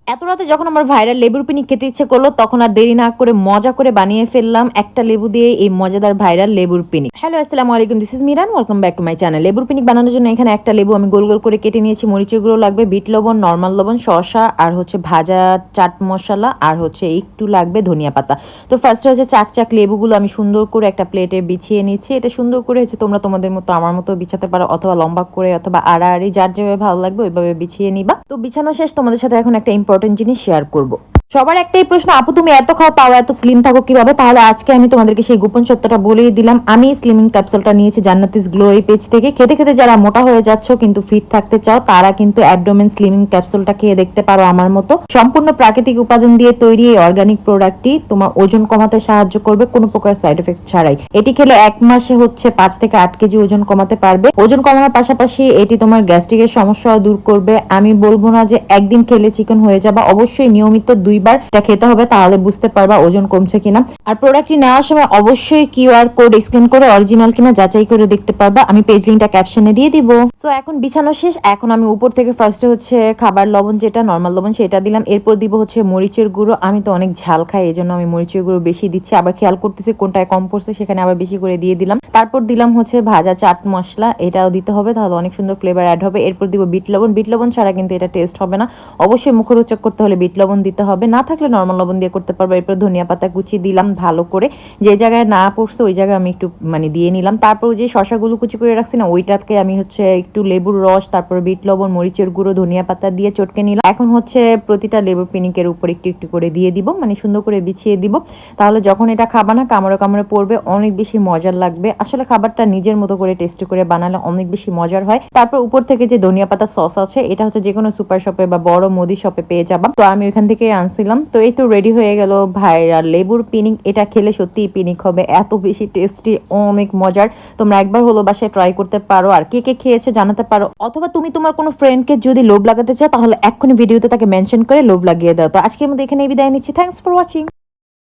এত রাতে যখন আমার ভাইরাল লেবুর পিনিক খেতে ইচ্ছে করলো তখন আর দেরি না করে মজা করে বানিয়ে ফেললাম একটা লেবু দিয়ে এই মজাদার ভাইরাল লেবুর পিনিক। হ্যালো, আসসালামু আলাইকুম, this is Miran, welcome back to my channel. লেবুর পিনিক বানানোর জন্য এখানে একটা লেবু আমি গোল গোল করে কেটে নিয়েছি। মরিচের গুঁড়ো লাগবে, বিট লবণ, নর্মাল লবণ, শসা আর হচ্ছে ভাজা চাট মশলা আর হচ্ছে একটু লাগবে ধনিয়া পাতা। তো ফার্স্টে হচ্ছে চাক চাক লেবুগুলো আমি সুন্দর করে একটা প্লেটে বিছিয়ে নিচ্ছি। এটা সুন্দর করে হচ্ছে তোমরা তোমাদের মতো আমার মতো বিছাতে পারো, অথবা লম্বা করে অথবা আড়াআড়ি যার যেভাবে ভালো লাগবে ওইভাবে বিছিয়ে নিবা। তো বিছানো শেষ, তোমাদের সাথে এখন একটা ইম্পর্টেন্ট জিনিস শেয়ার করব। সবার একটাই প্রশ্ন, আপু তুমি এত খাও তাও এত স্লিম থাকো কিভাবে? তাহলে আজকে আমি তোমাদেরকে সেই গোপন সত্যটা বলেই দিলাম। আমি স্লিমিং ক্যাপসুলটা নিয়েছি জান্নাতিস গ্লো এই পেজ থেকে। খেতে খেতে যারা মোটা হয়ে যাচ্ছ কিন্তু ফিট থাকতে চাও তারা কিন্তু অ্যাবডোমেন স্লিমিং ক্যাপসুলটা খেয়ে দেখতে পারো আমার মতো। সম্পূর্ণ প্রাকৃতিক উপাদান দিয়ে তৈরি এই অর্গানিক প্রোডাক্টটি তোমার ওজন কমাতে সাহায্য করবে কোনো প্রকার সাইড এফেক্ট ছাড়াই। এটি খেলে এক মাসে হচ্ছে 5 থেকে 8 কেজি ওজন কমাতে পারবে। ওজন কমানোর পাশাপাশি এটি তোমার গ্যাস্ট্রিকের সমস্যাও দূর করবে। আমি বলবো না যে একদিন খেলে চিকেন হয়ে যাবে, অবশ্যই নিয়মিত 2বার এটা খেতে হবে, তাহলে বুঝতে পারবা ওজন কমছে কিনা। আর প্রোডাক্টটি নেওয়ার সময় অবশ্যই কিউআর কোড স্ক্যান করে অরিজিনাল কিনা যাচাই করে দেখতে পারবা। আমি পেজ লিংকটা ক্যাপশনে দিয়ে দিব। তো এখন বিছানো শেষ, এখন আমি উপর থেকে ফার্স্টে হচ্ছে খাবার লবণ, যেটা নর্মাল লবণ, সেটা দিলাম। এরপর দিব হচ্ছে মরিচের গুঁড়ো। আমি তো অনেক ঝাল খাই, এই জন্য আমি মরিচের গুঁড়ো বেশি দিচ্ছি, আবার খেয়াল করতেছি কোনটায় কম পড়ছে সেখানে আবার বেশি করে দিয়ে দিলাম। তারপর দিলাম হচ্ছে ভাজা চাট মশলা, এটাও দিতে হবে, তাহলে অনেক সুন্দর ফ্লেভার অ্যাড হবে। এরপর দিব বিট লবণ। বিট লবণ ছাড়া কিন্তু এটা টেস্ট হবে না, অবশ্যই মুখরোচক করতে হলে বিট লবণ দিতে হবে, না থাকলে নর্মাল লবণ দিয়ে করতে পারবো। এরপর ধনিয়া পাতা কুচি দিলাম ভালো করে, যে জায়গায় না পড়ছে ওই জায়গায় আমি একটু দিয়ে নিলাম। তারপর যে শশাগুলো কুচি করে রাখছি না, ওইটাকে আমি হচ্ছে একটু লেবুর রস, তারপর বিট লবণ, মরিচের গুঁড়ো, ধনিয়া পাতা দিয়ে চটকে নিলাম। এখন হচ্ছে প্রতিটা লেবুর পিনিকের উপর একটু একটু করে দিয়ে দিব, সুন্দর করে বিছিয়ে দিব। তাহলে যখন এটা খাবা না কামড়ে কামড়ে পড়বে, অনেক বেশি মজার লাগবে। আসলে খাবারটা নিজের মতো করে টেস্টি করে বানালে অনেক বেশি মজার হয়। তারপর উপর থেকে যে ধনিয়া পাতা সস আছে, এটা হচ্ছে যে কোনো সুপার শপে বা বড় মুদি শপে পেয়ে যাবা, তো আমি ওইখান থেকে আনছিলাম। তো এই তো রেডি হয়ে গেল ভাইরাল লেবুর পিনিক। এটা খেলে সত্যি পিনিক হবে, এত বেশি টেস্টি, অনেক মজার। তোমরা একবার হলো বাসায় ট্রাই করতে পারো, আর কে কে খেয়েছো জানাতে পারো। অথবা তুমি তোমার কোনো ফ্রেন্ডকে যদি লোভ লাগাতে চাও তাহলে এক্ষুনি ভিডিওতে তাকে মেনশন করে লোভ লাগিয়ে দাও। তো আজকের মধ্যে এখানে বিদায় নিচ্ছি। Thanks for watching.